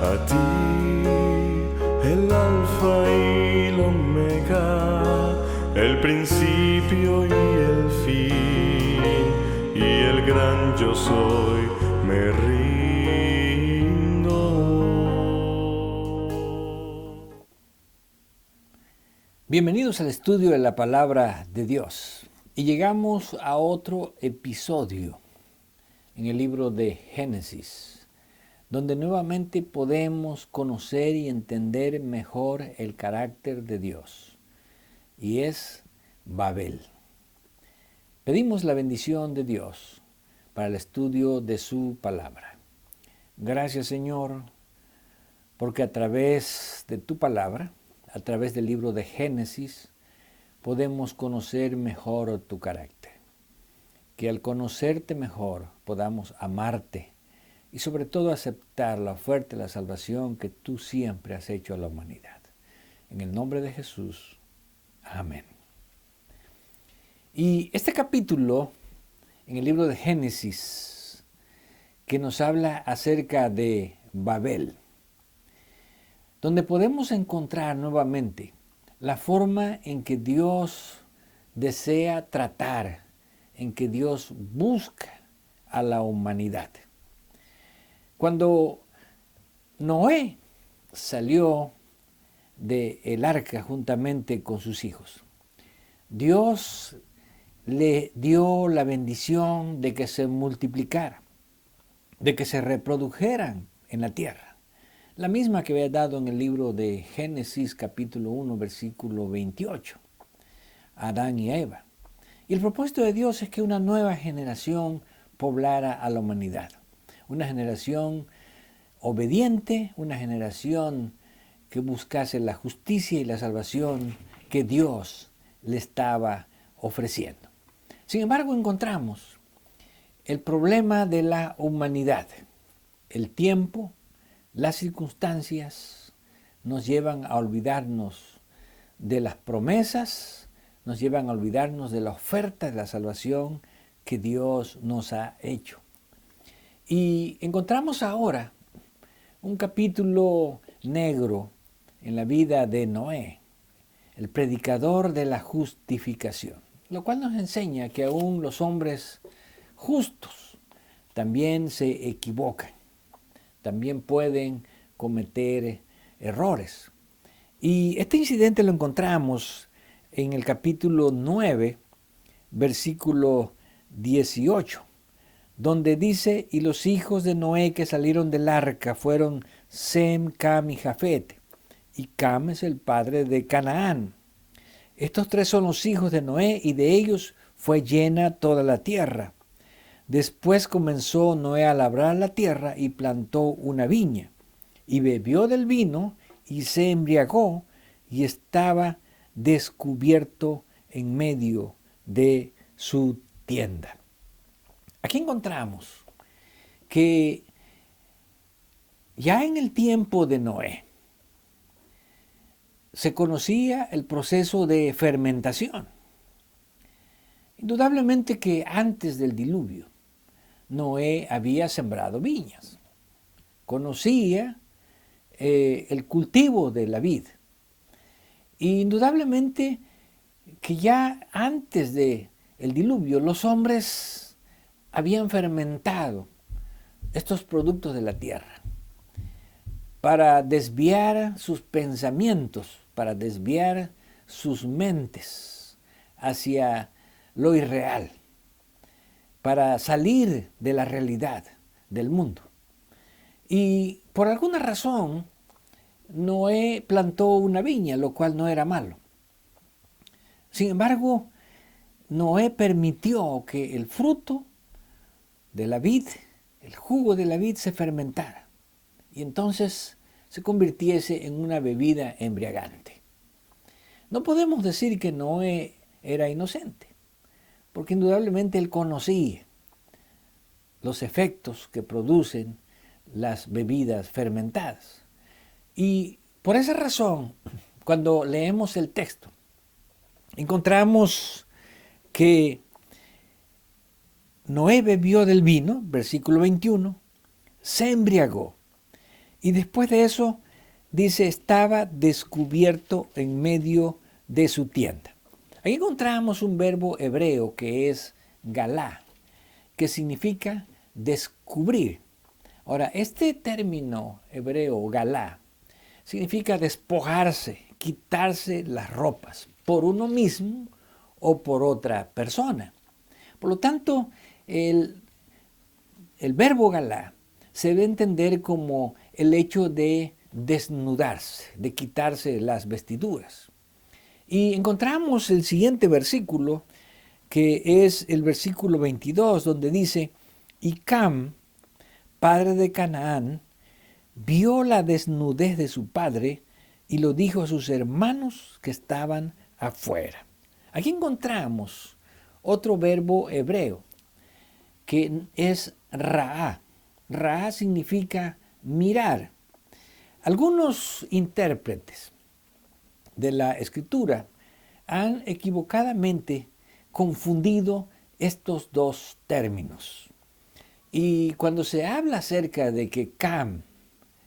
A ti, el alfa y el omega, el principio y el fin, y el gran yo soy, me rindo. Bienvenidos al estudio de la Palabra de Dios. Y llegamos a otro episodio en el libro de Génesis, donde nuevamente podemos conocer y entender mejor el carácter de Dios, y es Babel. Pedimos la bendición de Dios para el estudio de su palabra. Gracias, Señor, porque a través de tu palabra, a través del libro de Génesis, podemos conocer mejor tu carácter. Que al conocerte mejor podamos amarte y sobre todo aceptar la oferta de la salvación que tú siempre has hecho a la humanidad. En el nombre de Jesús. Amén. Y este capítulo en el libro de Génesis, que nos habla acerca de Babel, donde podemos encontrar nuevamente la forma en que Dios desea tratar, en que Dios busca a la humanidad. Cuando Noé salió del arca juntamente con sus hijos, Dios le dio la bendición de que se multiplicara, de que se reprodujeran en la tierra. La misma que había dado en el libro de Génesis capítulo 1, versículo 28, a Adán y a Eva. Y el propósito de Dios es que una nueva generación poblara a la humanidad. Una generación obediente, una generación que buscase la justicia y la salvación que Dios le estaba ofreciendo. Sin embargo, encontramos el problema de la humanidad. El tiempo, las circunstancias nos llevan a olvidarnos de las promesas, nos llevan a olvidarnos de la oferta de la salvación que Dios nos ha hecho. Y encontramos ahora un capítulo negro en la vida de Noé, el predicador de la justificación, lo cual nos enseña que aún los hombres justos también se equivocan, también pueden cometer errores. Y este incidente lo encontramos en el capítulo 9, versículo 18. Donde dice, y los hijos de Noé que salieron del arca fueron Sem, Cam y Jafet. Y Cam es el padre de Canaán. Estos tres son los hijos de Noé, y de ellos fue llena toda la tierra. Después comenzó Noé a labrar la tierra y plantó una viña. Y bebió del vino y se embriagó y estaba descubierto en medio de su tienda. Aquí encontramos que ya en el tiempo de Noé se conocía el proceso de fermentación. Indudablemente que antes del diluvio, Noé había sembrado viñas, conocía el cultivo de la vid. Y indudablemente que ya antes del diluvio los hombres habían fermentado estos productos de la tierra para desviar sus pensamientos, para desviar sus mentes hacia lo irreal, para salir de la realidad del mundo. Y por alguna razón, Noé plantó una viña, lo cual no era malo. Sin embargo, Noé permitió que el fruto de la vid, el jugo de la vid se fermentara y entonces se convirtiese en una bebida embriagante. No podemos decir que Noé era inocente, porque indudablemente él conocía los efectos que producen las bebidas fermentadas. Y por esa razón, cuando leemos el texto, encontramos que Noé bebió del vino, versículo 21, se embriagó Y después de eso, dice, estaba descubierto en medio de su tienda. Aquí encontramos un verbo hebreo que es galá, que significa descubrir. Ahora, este término hebreo, galá, significa despojarse, quitarse las ropas, por uno mismo o por otra persona. Por lo tanto, el verbo galá se debe entender como el hecho de desnudarse, de quitarse las vestiduras. Y encontramos el siguiente versículo, que es el versículo 22, donde dice, y Cam, padre de Canaán, vio la desnudez de su padre y lo dijo a sus hermanos que estaban afuera. Aquí encontramos otro verbo hebreo, que es raá. Raá significa mirar. Algunos intérpretes de la Escritura han equivocadamente confundido estos dos términos. Y cuando se habla acerca de que Cam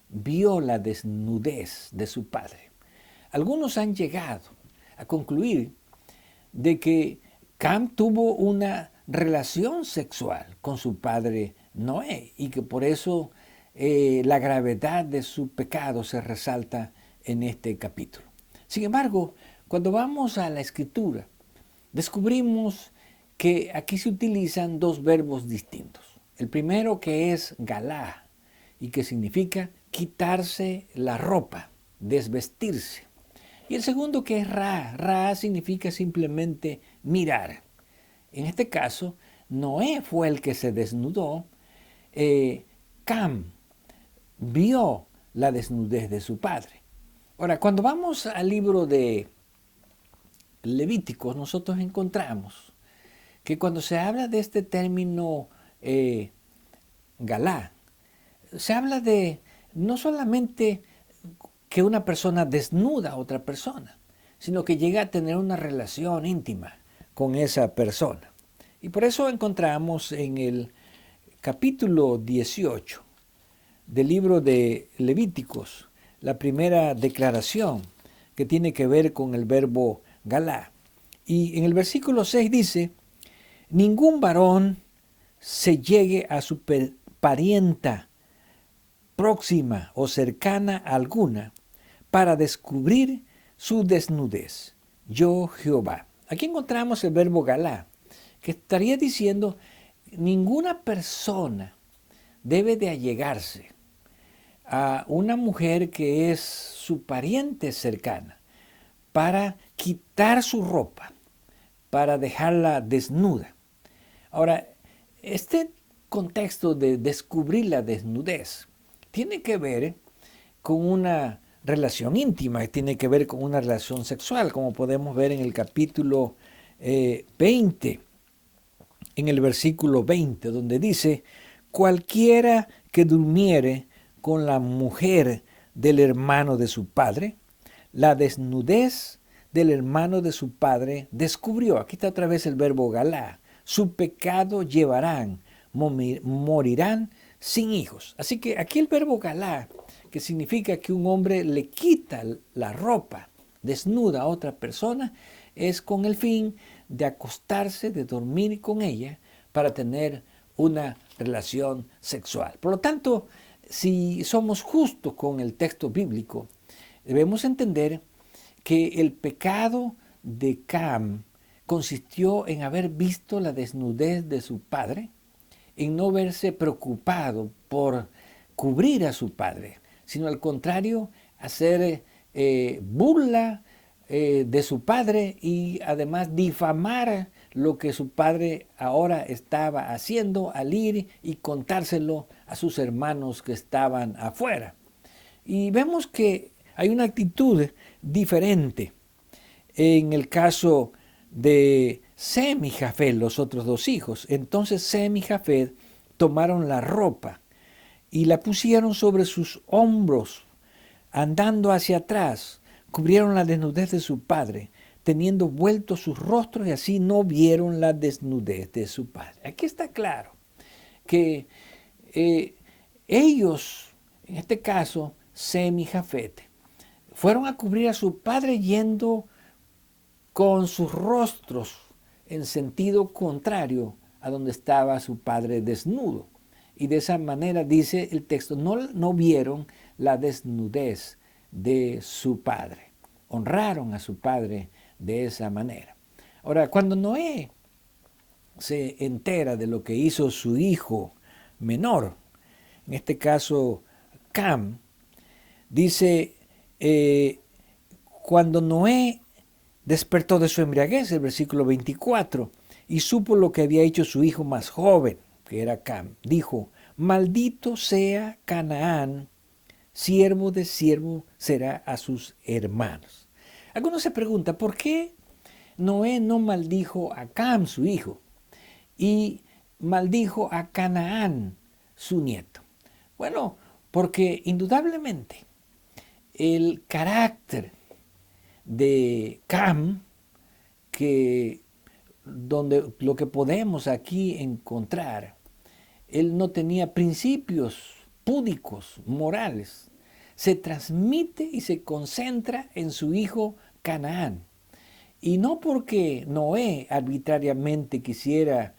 vio la desnudez de su padre, algunos han llegado a concluir de que Cam tuvo una relación sexual con su padre Noé y que por eso la gravedad de su pecado se resalta en este capítulo. Sin embargo, cuando vamos a la Escritura, descubrimos que aquí se utilizan dos verbos distintos. El primero, que es galá y que significa quitarse la ropa, desvestirse. Y el segundo, que es ra. Ra significa simplemente mirar. En este caso, Noé fue el que se desnudó. Cam vio la desnudez de su padre. Ahora, cuando vamos al libro de Levíticos, nosotros encontramos que cuando se habla de este término galá, se habla de no solamente que una persona desnuda a otra persona, sino que llega a tener una relación íntima con esa persona. Y por eso encontramos en el capítulo 18 del libro de Levíticos la primera declaración que tiene que ver con el verbo galá. Y en el versículo 6 dice, ningún varón se llegue a su parienta próxima o cercana alguna para descubrir su desnudez. Yo, Jehová. Aquí encontramos el verbo galá, que estaría diciendo, ninguna persona debe de allegarse a una mujer que es su pariente cercana para quitar su ropa, para dejarla desnuda. Ahora, este contexto de descubrir la desnudez tiene que ver con una relación íntima, tiene que ver con una relación sexual, como podemos ver en el capítulo 20, en el versículo 20, donde dice, cualquiera que durmiere con la mujer del hermano de su padre, la desnudez del hermano de su padre descubrió. Aquí está otra vez el verbo galá. Su pecado llevarán, morirán sin hijos. Así que aquí el verbo galá, que significa que un hombre le quita la ropa desnuda a otra persona, es con el fin de acostarse, de dormir con ella para tener una relación sexual. Por lo tanto, si somos justos con el texto bíblico, debemos entender que el pecado de Cam consistió en haber visto la desnudez de su padre, en no verse preocupado por cubrir a su padre, sino al contrario, hacer burla de su padre y además difamar lo que su padre ahora estaba haciendo al ir y contárselo a sus hermanos que estaban afuera. Y vemos que hay una actitud diferente en el caso de Sem y Jafet, los otros dos hijos. Entonces Sem y Jafet tomaron la ropa y la pusieron sobre sus hombros, andando hacia atrás, cubrieron la desnudez de su padre, teniendo vueltos sus rostros, y así no vieron la desnudez de su padre. Aquí está claro que ellos en este caso Sem y Jafet, fueron a cubrir a su padre yendo con sus rostros en sentido contrario a donde estaba su padre desnudo. Y de esa manera, dice el texto, no vieron la desnudez de su padre. Honraron a su padre de esa manera. Ahora, cuando Noé se entera de lo que hizo su hijo menor, en este caso Cam, dice, cuando Noé despertó de su embriaguez, el versículo 24, y supo lo que había hecho su hijo más joven, que era Cam, dijo, maldito sea Canaán, siervo de siervo será a sus hermanos. Algunos se preguntan, ¿por qué Noé no maldijo a Cam, su hijo, y maldijo a Canaán, su nieto? Bueno, porque indudablemente el carácter de Cam, donde lo que podemos aquí encontrar, él no tenía principios púdicos, morales, se transmite y se concentra en su hijo Canaán. Y no porque Noé arbitrariamente quisiera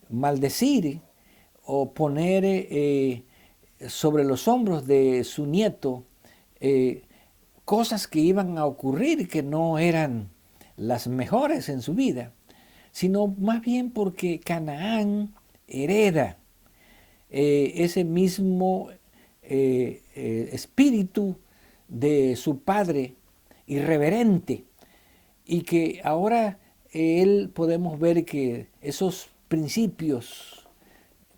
maldecir o poner sobre los hombros de su nieto cosas que iban a ocurrir que no eran las mejores en su vida, sino más bien porque Canaán hereda ese mismo espíritu de su padre irreverente, y que ahora él podemos ver que esos principios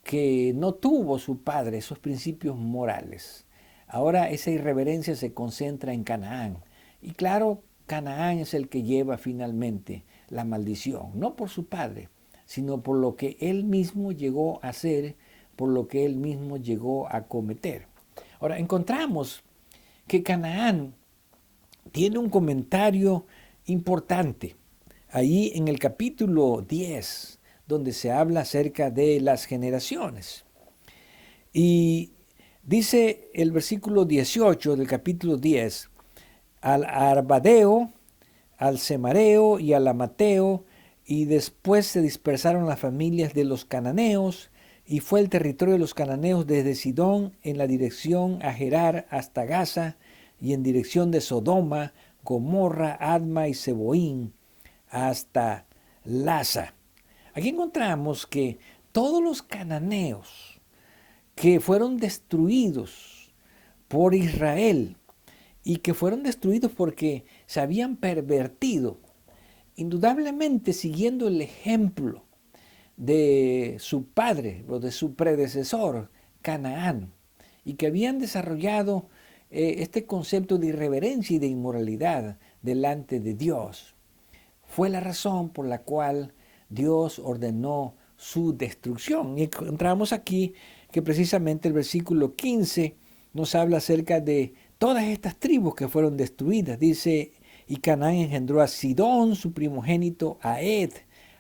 que no tuvo su padre, esos principios morales, ahora esa irreverencia se concentra en Canaán. Y claro, Canaán es el que lleva finalmente la maldición, no por su padre, sino por lo que él mismo llegó a hacer, por lo que él mismo llegó a cometer. Ahora, encontramos que Canaán tiene un comentario importante ahí en el capítulo 10, donde se habla acerca de las generaciones. Y dice el versículo 18 del capítulo 10, al Arbadeo, al Semareo y al Amateo, y después se dispersaron las familias de los cananeos, y fue el territorio de los cananeos desde Sidón en la dirección a Gerar hasta Gaza, y en dirección de Sodoma, Gomorra, Adma y Seboín, hasta Lasa. Aquí encontramos que todos los cananeos que fueron destruidos por Israel y que fueron destruidos porque se habían pervertido, indudablemente siguiendo el ejemplo de su padre o de su predecesor, Canaán, y que habían desarrollado este concepto de irreverencia y de inmoralidad delante de Dios. Fue la razón por la cual Dios ordenó su destrucción. Y encontramos aquí que precisamente el versículo 15 nos habla acerca de todas estas tribus que fueron destruidas. Dice, y Canaán engendró a Sidón, su primogénito, a Ed,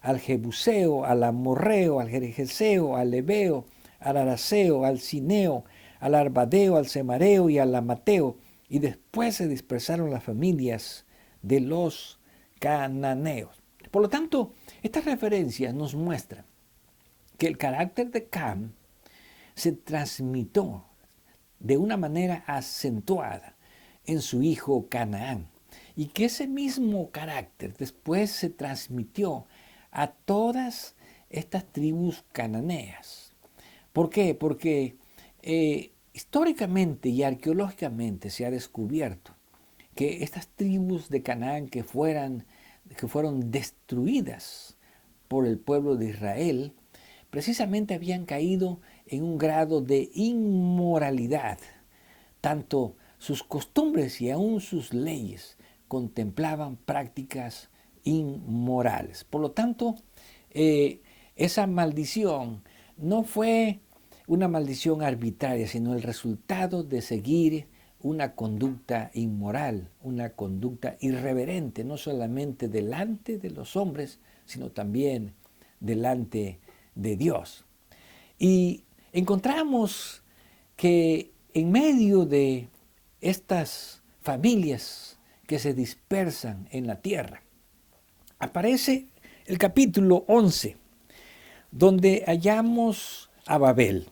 al Jebuseo, al Amorreo, al Gergeseo, al Ebeo, al Araseo, al Cineo, al Arbadeo, al Semareo y al Amateo. Y después se dispersaron las familias de los cananeos. Por lo tanto, estas referencias nos muestran que el carácter de Cam se transmitió de una manera acentuada en su hijo Canaán, y que ese mismo carácter después se transmitió a todas estas tribus cananeas. ¿Por qué? Porque históricamente y arqueológicamente se ha descubierto que estas tribus de Canaán que fueron destruidas por el pueblo de Israel, precisamente habían caído en un grado de inmoralidad. Tanto sus costumbres y aún sus leyes contemplaban prácticas inmorales. Por lo tanto, esa maldición no fue una maldición arbitraria, sino el resultado de seguir una conducta inmoral, una conducta irreverente, no solamente delante de los hombres, sino también delante de Dios. Y encontramos que en medio de estas familias que se dispersan en la tierra, aparece el capítulo 11, donde hallamos a Babel.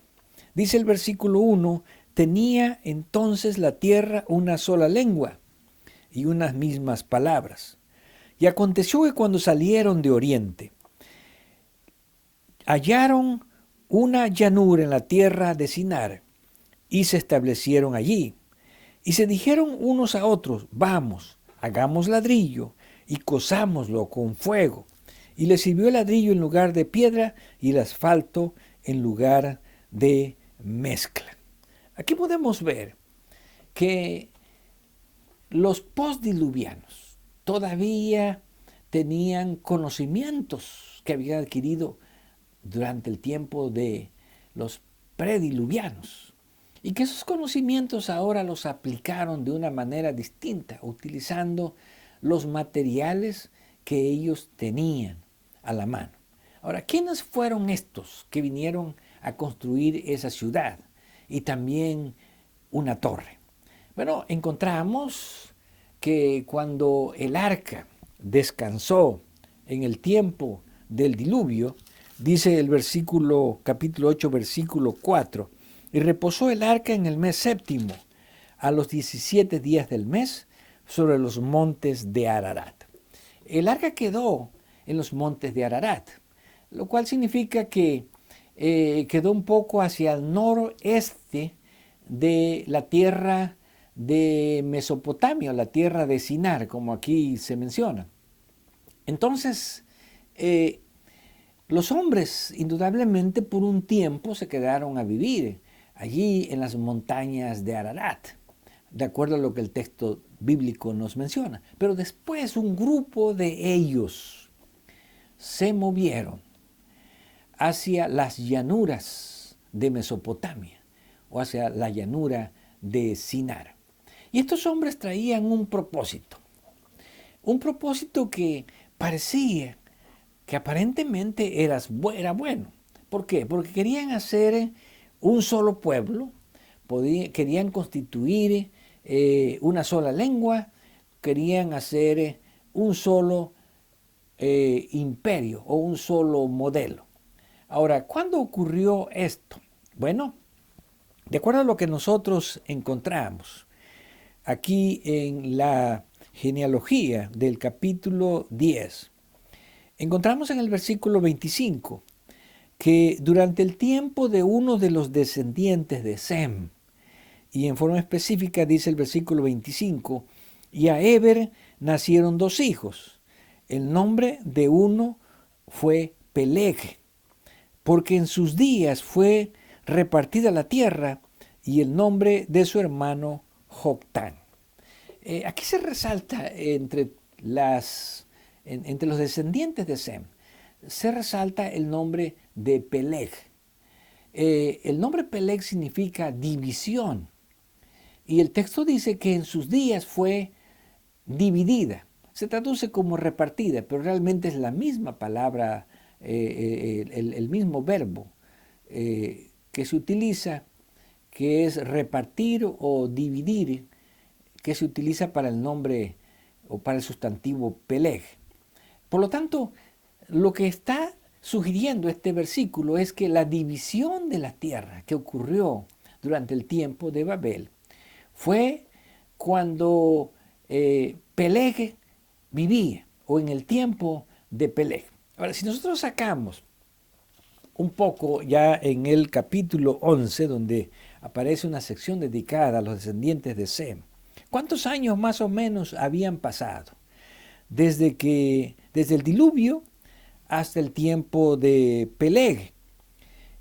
Dice el versículo 1, tenía entonces la tierra una sola lengua y unas mismas palabras. Y aconteció que cuando salieron de oriente, hallaron una llanura en la tierra de Sinar y se establecieron allí. Y se dijeron unos a otros, vamos, hagamos ladrillo y cosámoslo con fuego. Y les sirvió el ladrillo en lugar de piedra y el asfalto en lugar de mezcla. Aquí podemos ver que los postdiluvianos todavía tenían conocimientos que habían adquirido durante el tiempo de los prediluvianos y que esos conocimientos ahora los aplicaron de una manera distinta, utilizando los materiales que ellos tenían a la mano. Ahora, ¿quiénes fueron estos que vinieron a construir esa ciudad y también una torre? Bueno, encontramos que cuando el arca descansó en el tiempo del diluvio, dice el capítulo 8, versículo 4, y reposó el arca en el mes séptimo, a los 17 días del mes, sobre los montes de Ararat. El arca quedó en los montes de Ararat, lo cual significa que quedó un poco hacia el noroeste de la tierra de Mesopotamia, la tierra de Sinar, como aquí se menciona. Entonces, los hombres indudablemente por un tiempo se quedaron a vivir allí en las montañas de Ararat, de acuerdo a lo que el texto bíblico nos menciona. Pero después un grupo de ellos se movieron hacia las llanuras de Mesopotamia o hacia la llanura de Sinar. Y estos hombres traían un propósito que parecía que aparentemente era bueno. ¿Por qué? Porque querían hacer un solo pueblo, querían constituir una sola lengua, querían hacer un solo imperio o un solo modelo. Ahora, ¿cuándo ocurrió esto? Bueno, de acuerdo a lo que nosotros encontramos aquí en la genealogía del capítulo 10, encontramos en el versículo 25 que durante el tiempo de uno de los descendientes de Sem, y en forma específica dice el versículo 25, y a Eber nacieron 2 hijos. El nombre de uno fue Peleg, porque en sus días fue repartida la tierra, y el nombre de su hermano Joctán. Aquí se resalta entre los descendientes de Sem, se resalta el nombre de Peleg. El nombre Peleg significa división. Y el texto dice que en sus días fue dividida. Se traduce como repartida, pero realmente es la misma palabra, el mismo verbo que se utiliza, que es repartir o dividir, que se utiliza para el nombre o para el sustantivo Peleg. Por lo tanto, lo que está sugiriendo este versículo es que la división de la tierra que ocurrió durante el tiempo de Babel fue cuando Peleg vivía, o en el tiempo de Peleg. Ahora, si nosotros sacamos un poco ya en el capítulo 11, donde aparece una sección dedicada a los descendientes de Sem, ¿cuántos años más o menos habían pasado? Desde el diluvio hasta el tiempo de Peleg.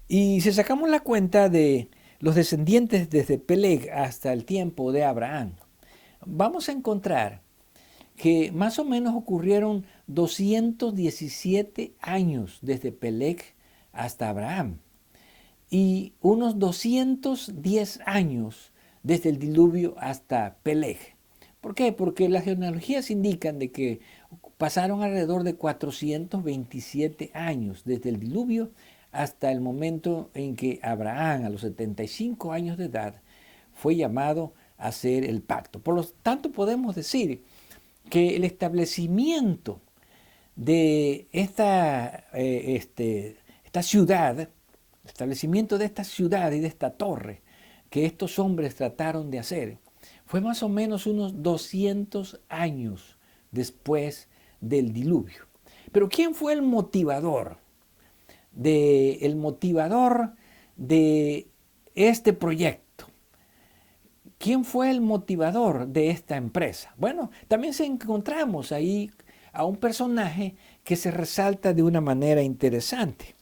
Y si sacamos la cuenta de los descendientes desde Peleg hasta el tiempo de Abraham, vamos a encontrar que más o menos ocurrieron 217 años desde Peleg hasta Abraham y unos 210 años desde el diluvio hasta Peleg. ¿Por qué? Porque las genealogías indican de que pasaron alrededor de 427 años desde el diluvio hasta el momento en que Abraham, a los 75 años de edad, fue llamado a hacer el pacto. Por lo tanto, podemos decir que el establecimiento de esta ciudad, el establecimiento de esta ciudad y de esta torre que estos hombres trataron de hacer, fue más o menos unos 200 años después del diluvio. Pero ¿quién fue el motivador de este proyecto? ¿Quién fue el motivador de esta empresa? Bueno, también encontramos ahí a un personaje que se resalta de una manera interesante.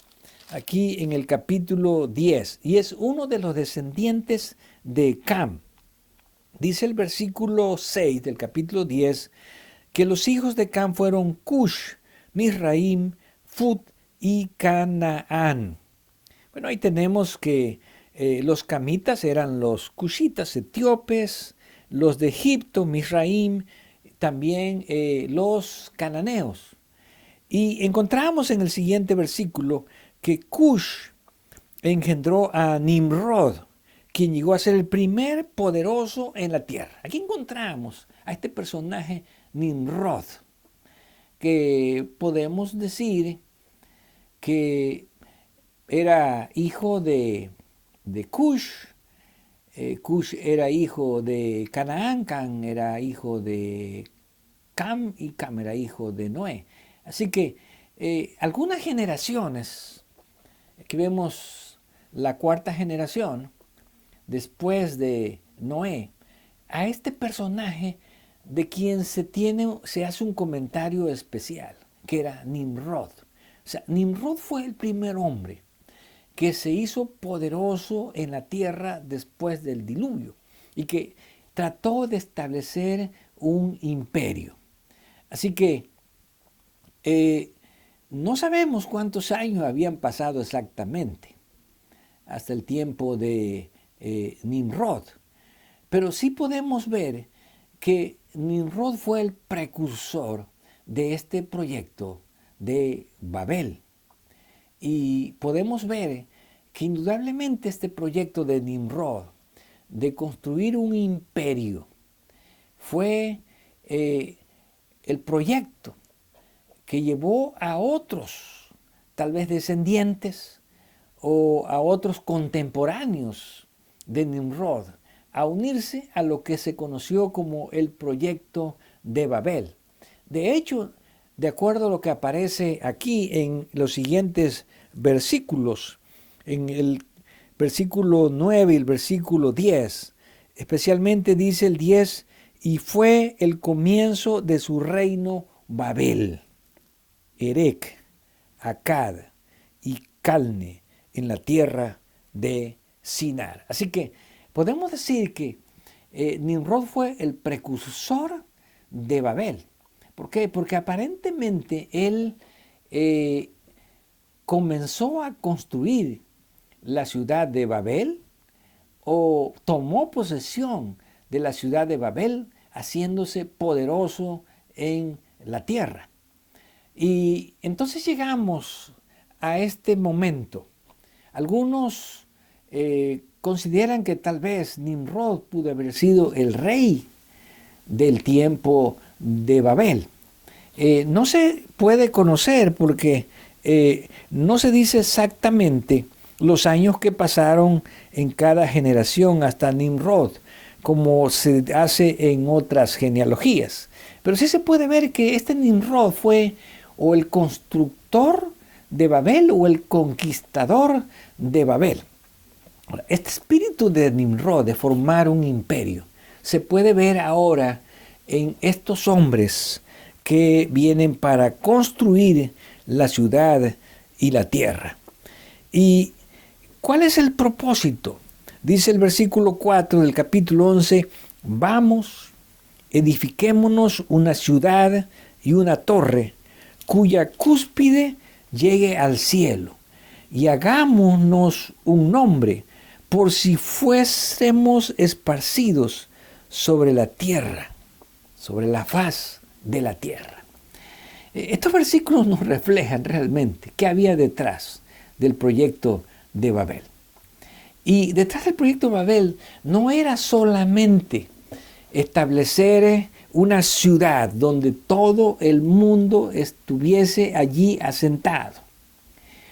Aquí en el capítulo 10, y es uno de los descendientes de Cam. Dice el versículo 6 del capítulo 10 que los hijos de Cam fueron Cush, Misraim, Fut y Canaán. Bueno, ahí tenemos que los camitas eran los cushitas etíopes, los de Egipto, Misraim, también los cananeos. Y encontramos en el siguiente versículo que Cush engendró a Nimrod, quien llegó a ser el primer poderoso en la tierra. Aquí encontramos a este personaje Nimrod, que podemos decir que era hijo de Cush. Cush era hijo de Canaán, Can era hijo de Cam y Cam era hijo de Noé. Así que algunas generaciones, aquí vemos la cuarta generación después de Noé, a este personaje de quien se hace un comentario especial, que era Nimrod. O sea, Nimrod fue el primer hombre que se hizo poderoso en la tierra después del diluvio y que trató de establecer un imperio. Así que no sabemos cuántos años habían pasado exactamente hasta el tiempo de Nimrod, pero sí podemos ver que Nimrod fue el precursor de este proyecto de Babel. Y podemos ver que indudablemente este proyecto de Nimrod, de construir un imperio, fue el proyecto que llevó a otros, tal vez descendientes, o a otros contemporáneos de Nimrod, a unirse a lo que se conoció como el proyecto de Babel. De hecho, de acuerdo a lo que aparece aquí en los siguientes versículos, en el versículo 9 y el versículo 10, especialmente dice el 10, y fue el comienzo de su reino Babel, Erec, Akkad y Calne, en la tierra de Sinar. Así que podemos decir que Nimrod fue el precursor de Babel. ¿Por qué? Porque aparentemente él comenzó a construir la ciudad de Babel o tomó posesión de la ciudad de Babel haciéndose poderoso en la tierra. Y entonces llegamos a este momento. Algunos consideran que tal vez Nimrod pudo haber sido el rey del tiempo de Babel. No se puede conocer porque no se dice exactamente los años que pasaron en cada generación hasta Nimrod, como se hace en otras genealogías. Pero sí se puede ver que este Nimrod fue o el constructor de Babel o el conquistador de Babel. Este espíritu de Nimrod, de formar un imperio, se puede ver ahora en estos hombres que vienen para construir la ciudad y la tierra. ¿Y cuál es el propósito? Dice el versículo 4 del capítulo 11, vamos, edifiquémonos una ciudad y una torre cuya cúspide llegue al cielo y hagámonos un nombre por si fuésemos esparcidos sobre la tierra, sobre la faz de la tierra. Estos versículos nos reflejan realmente qué había detrás del proyecto de Babel. Y detrás del proyecto de Babel no era solamente establecer una ciudad donde todo el mundo estuviese allí asentado,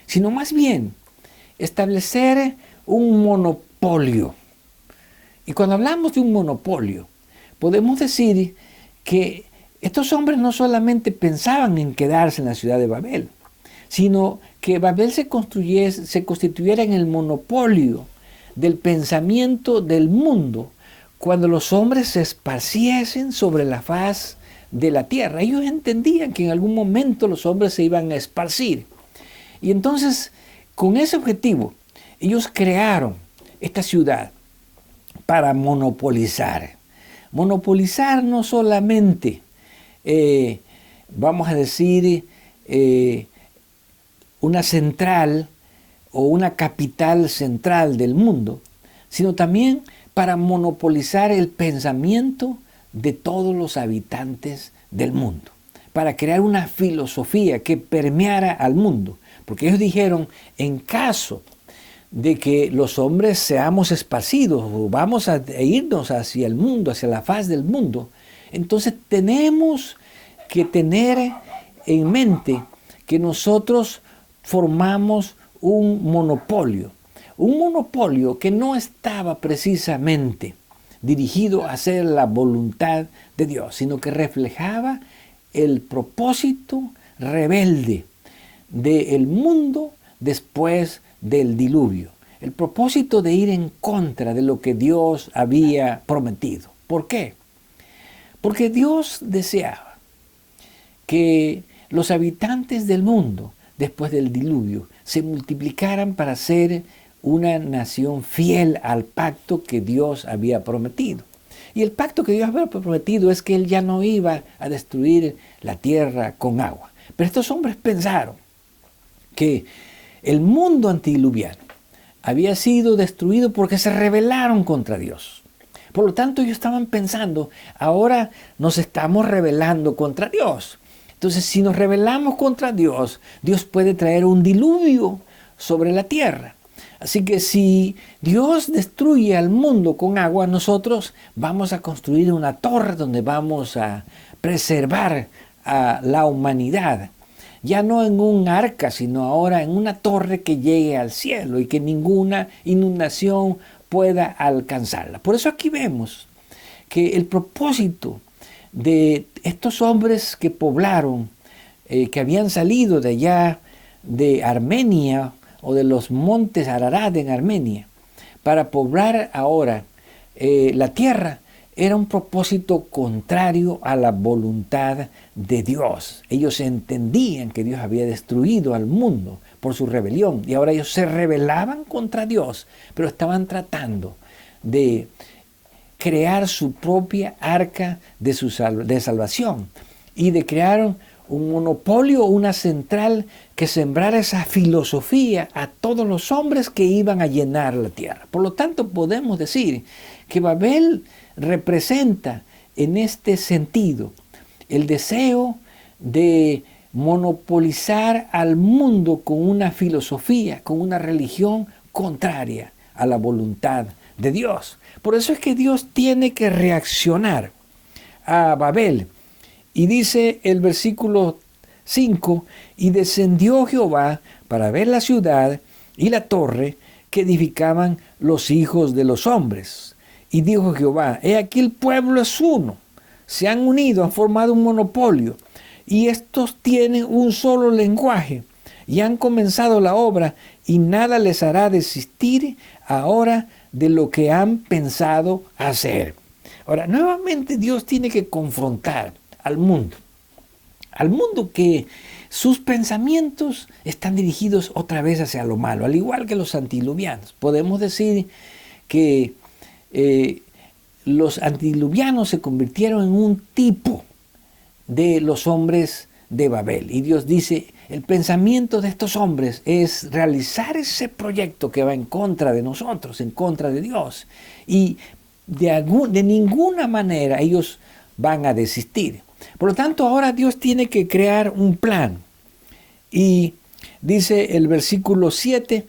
sino más bien establecer un monopolio. Y cuando hablamos de un monopolio, podemos decir que estos hombres no solamente pensaban en quedarse en la ciudad de Babel, sino que Babel se constituyera en el monopolio del pensamiento del mundo cuando los hombres se esparciesen sobre la faz de la tierra. Ellos entendían que en algún momento los hombres se iban a esparcir. Y entonces, con ese objetivo, ellos crearon esta ciudad para monopolizar. Monopolizar no solamente, vamos a decir, una central o una capital central del mundo, sino también para monopolizar el pensamiento de todos los habitantes del mundo, para crear una filosofía que permeara al mundo. Porque ellos dijeron, en caso de que los hombres seamos esparcidos o vamos a irnos hacia el mundo, hacia la faz del mundo, entonces tenemos que tener en mente que nosotros formamos un monopolio que no estaba precisamente dirigido a hacer la voluntad de Dios, sino que reflejaba el propósito rebelde del mundo después del diluvio, el propósito de ir en contra de lo que Dios había prometido. ¿Por qué? Porque Dios deseaba que los habitantes del mundo después del diluvio se multiplicaran para ser una nación fiel al pacto que Dios había prometido. Y el pacto que Dios había prometido es que Él ya no iba a destruir la tierra con agua. Pero estos hombres pensaron que el mundo antediluviano había sido destruido porque se rebelaron contra Dios. Por lo tanto, ellos estaban pensando, ahora nos estamos rebelando contra Dios. Entonces, si nos rebelamos contra Dios, Dios puede traer un diluvio sobre la tierra. Así que si Dios destruye al mundo con agua, nosotros vamos a construir una torre donde vamos a preservar a la humanidad. Ya no en un arca, sino ahora en una torre que llegue al cielo y que ninguna inundación pueda alcanzarla. Por eso aquí vemos que el propósito de estos hombres que poblaron, que habían salido de allá de Armenia o de los montes Ararat en Armenia, para poblar ahora la tierra, era un propósito contrario a la voluntad de Dios. Ellos entendían que Dios había destruido al mundo por su rebelión y ahora ellos se rebelaban contra Dios, pero estaban tratando de crear su propia arca de salvación y de crear un monopolio, una central que sembrara esa filosofía a todos los hombres que iban a llenar la tierra. Por lo tanto, podemos decir que Babel representa en este sentido el deseo de monopolizar al mundo con una filosofía, con una religión contraria a la voluntad de Dios. Por eso es que Dios tiene que reaccionar a Babel. Y dice el versículo 5, y descendió Jehová para ver la ciudad y la torre que edificaban los hijos de los hombres. Y dijo Jehová, he aquí el pueblo es uno, se han unido, han formado un monopolio, y estos tienen un solo lenguaje, y han comenzado la obra, y nada les hará desistir ahora de lo que han pensado hacer. Ahora, nuevamente Dios tiene que confrontar al mundo que sus pensamientos están dirigidos otra vez hacia lo malo, al igual que los antediluvianos. Podemos decir que los antediluvianos se convirtieron en un tipo de los hombres de Babel. Y Dios dice, el pensamiento de estos hombres es realizar ese proyecto que va en contra de nosotros, en contra de Dios. Y de ninguna manera ellos van a desistir. Por lo tanto, ahora Dios tiene que crear un plan. Y Dice el versículo 7,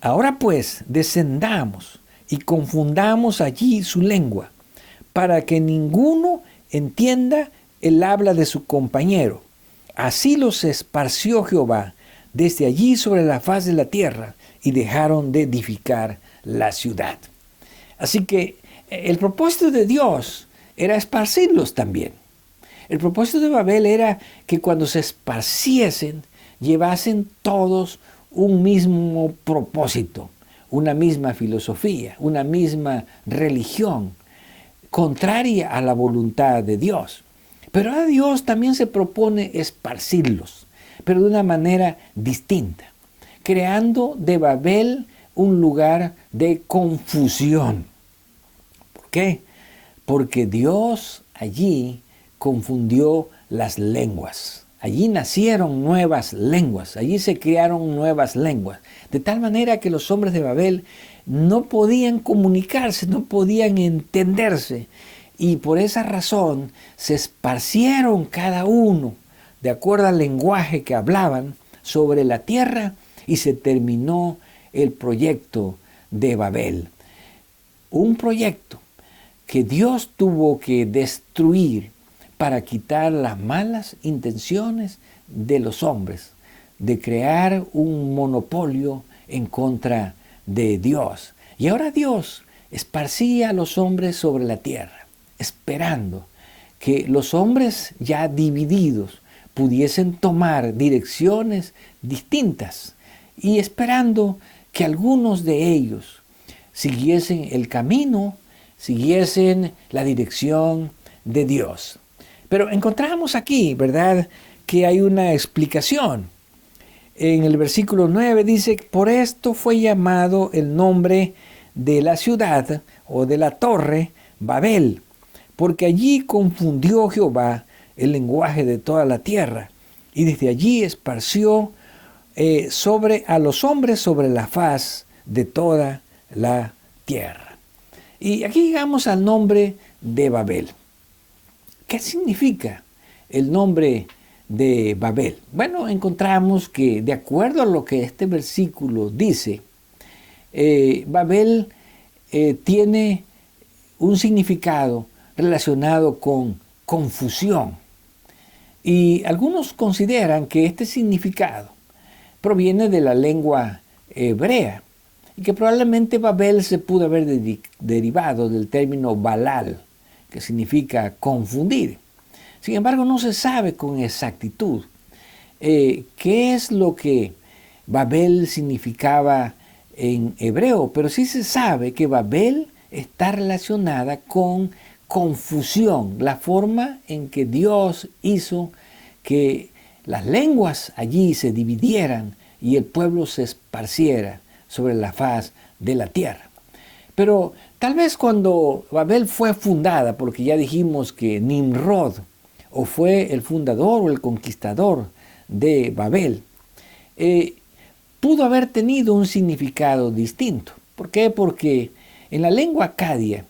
ahora pues descendamos y confundamos allí su lengua, para que ninguno entienda el habla de su compañero. Así los esparció Jehová desde allí sobre la faz de la tierra, y dejaron de edificar la ciudad. Así que el propósito de Dios era esparcirlos también. El propósito de Babel era que cuando se esparciesen, llevasen todos un mismo propósito, una misma filosofía, una misma religión, contraria a la voluntad de Dios. Pero ahora Dios también se propone esparcirlos, pero de una manera distinta, creando de Babel un lugar de confusión. ¿Por qué? Porque Dios allí confundió las lenguas. Allí nacieron nuevas lenguas, allí se crearon nuevas lenguas, de tal manera que los hombres de Babel no podían comunicarse, no podían entenderse, y por esa razón se esparcieron cada uno, de acuerdo al lenguaje que hablaban, sobre la tierra, y se terminó el proyecto de Babel. Un proyecto que Dios tuvo que destruir para quitar las malas intenciones de los hombres, de crear un monopolio en contra de Dios. Y ahora Dios esparcía a los hombres sobre la tierra, esperando que los hombres ya divididos pudiesen tomar direcciones distintas, y esperando que algunos de ellos siguiesen el camino, siguiesen la dirección de Dios. Pero encontramos aquí, ¿verdad?, que hay una explicación. En el versículo 9 dice, por esto fue llamado el nombre de la ciudad o de la torre Babel, porque allí confundió Jehová el lenguaje de toda la tierra, y desde allí esparció a los hombres sobre la faz de toda la tierra. Y aquí llegamos al nombre de Babel. ¿Qué significa el nombre de Babel? Bueno, encontramos que de acuerdo a lo que este versículo dice, Babel tiene un significado relacionado con confusión. Y algunos consideran que este significado proviene de la lengua hebrea, y que probablemente Babel se pudo haber derivado del término Balal, que significa confundir. Sin embargo, no se sabe con exactitud qué es lo que Babel significaba en hebreo, pero sí se sabe que Babel está relacionada con confusión, la forma en que Dios hizo que las lenguas allí se dividieran y el pueblo se esparciera sobre la faz de la tierra. Pero tal vez cuando Babel fue fundada, porque ya dijimos que Nimrod o fue el fundador o el conquistador de Babel, pudo haber tenido un significado distinto. ¿Por qué? Porque en la lengua acadia,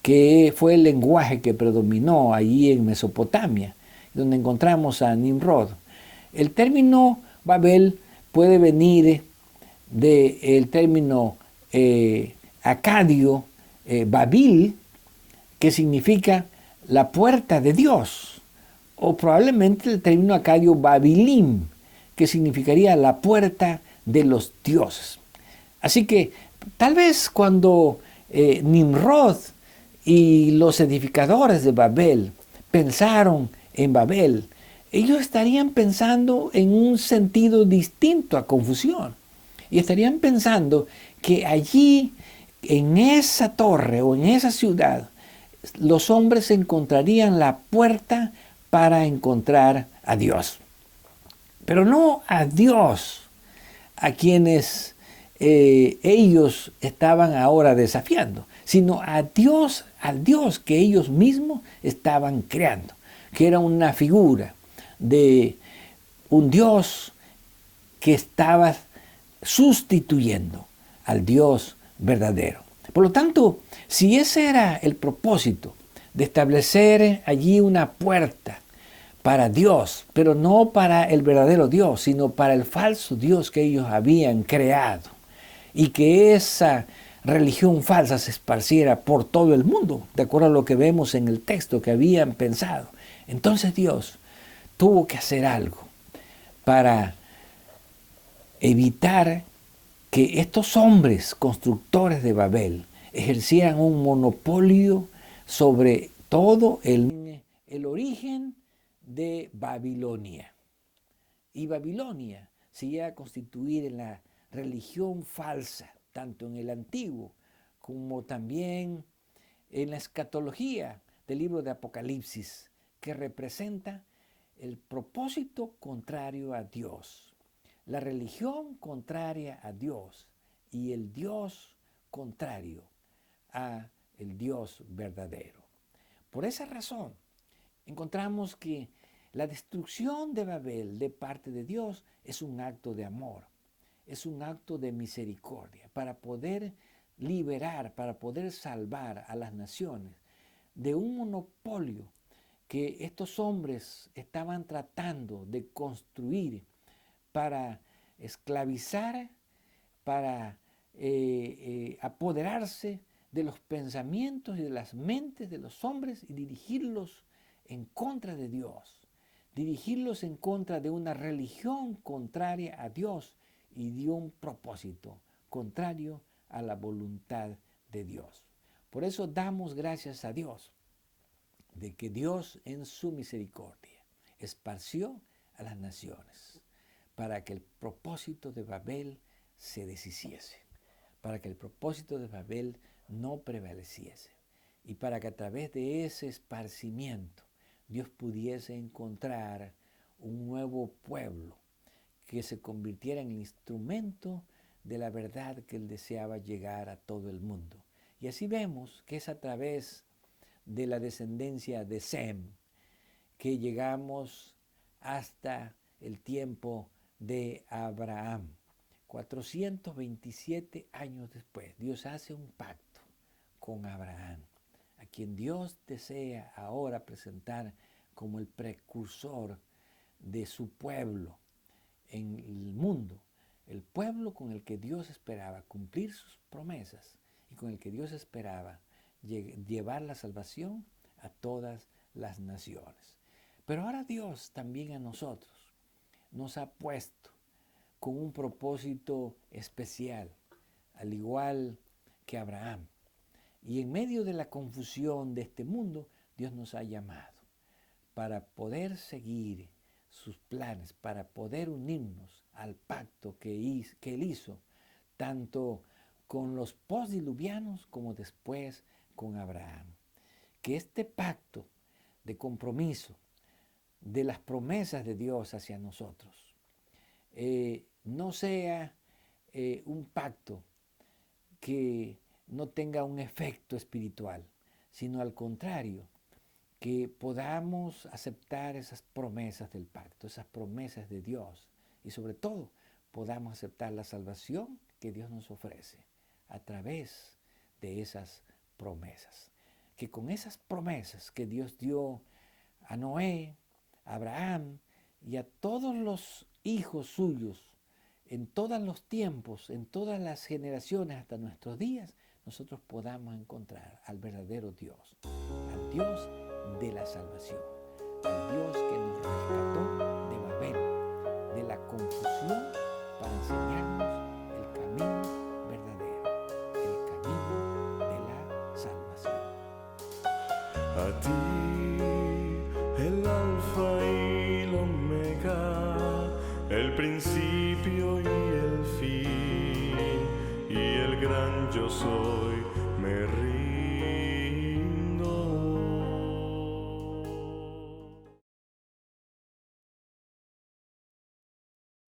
que fue el lenguaje que predominó allí en Mesopotamia, donde encontramos a Nimrod, el término Babel puede venir del término acadio, Babil, que significa la puerta de Dios, o probablemente el término acadio Babilim, que significaría la puerta de los dioses. Así que tal vez cuando Nimrod y los edificadores de Babel pensaron en Babel, ellos estarían pensando en un sentido distinto a confusión. Y estarían pensando que allí, en esa torre o en esa ciudad, los hombres encontrarían la puerta para encontrar a Dios. Pero no a Dios, a quienes ellos estaban ahora desafiando, sino al Dios que ellos mismos estaban creando, que era una figura de un Dios que estaba sustituyendo al Dios verdadero. Por lo tanto, si ese era el propósito de establecer allí una puerta para Dios, pero no para el verdadero Dios, sino para el falso Dios que ellos habían creado. Y que esa religión falsa se esparciera por todo el mundo, de acuerdo a lo que vemos en el texto que habían pensado. Entonces Dios tuvo que hacer algo para evitar que estos hombres constructores de Babel ejercieran un monopolio sobre todo el origen de Babilonia. Y Babilonia se llega a constituir en la religión falsa, tanto en el Antiguo como también en la escatología del libro de Apocalipsis, que representa el propósito contrario a Dios, la religión contraria a Dios y el Dios contrario a el Dios verdadero. Por esa razón, encontramos que la destrucción de Babel de parte de Dios es un acto de amor, es un acto de misericordia para poder liberar, para poder salvar a las naciones de un monopolio que estos hombres estaban tratando de construir para esclavizar, para apoderarse de los pensamientos y de las mentes de los hombres y dirigirlos en contra de Dios, dirigirlos en contra de una religión contraria a Dios y de un propósito contrario a la voluntad de Dios. Por eso damos gracias a Dios de que Dios en su misericordia esparció a las naciones para que el propósito de Babel se deshiciese, para que el propósito de Babel no prevaleciese y para que a través de ese esparcimiento Dios pudiese encontrar un nuevo pueblo que se convirtiera en el instrumento de la verdad que Él deseaba llegar a todo el mundo. Y así vemos que es a través de la descendencia de Sem que llegamos hasta el tiempo de Abraham. 427 años después, Dios hace un pacto con Abraham, a quien Dios desea ahora presentar como el precursor de su pueblo en el mundo, el pueblo con el que Dios esperaba cumplir sus promesas y con el que Dios esperaba llevar la salvación a todas las naciones. Pero ahora Dios también a nosotros nos ha puesto con un propósito especial, al igual que Abraham. Y en medio de la confusión de este mundo, Dios nos ha llamado para poder seguir sus planes, para poder unirnos al pacto que Él hizo, tanto con los postdiluvianos como después con Abraham. Que este pacto de compromiso, de las promesas de Dios hacia nosotros, no sea un pacto que no tenga un efecto espiritual, sino al contrario, que podamos aceptar esas promesas del pacto, esas promesas de Dios, y sobre todo podamos aceptar la salvación que Dios nos ofrece a través de esas promesas. Que con esas promesas que Dios dio a Noé, a Abraham y a todos los hijos suyos, en todos los tiempos, en todas las generaciones hasta nuestros días, nosotros podamos encontrar al verdadero Dios, al Dios de la salvación, al Dios que nos rescató de Babel, de la confusión, para enseñarnos el camino verdadero, el camino de la salvación. A ti, el Alfa y el Omega, el principio y el fin, y el gran yo soy, me río.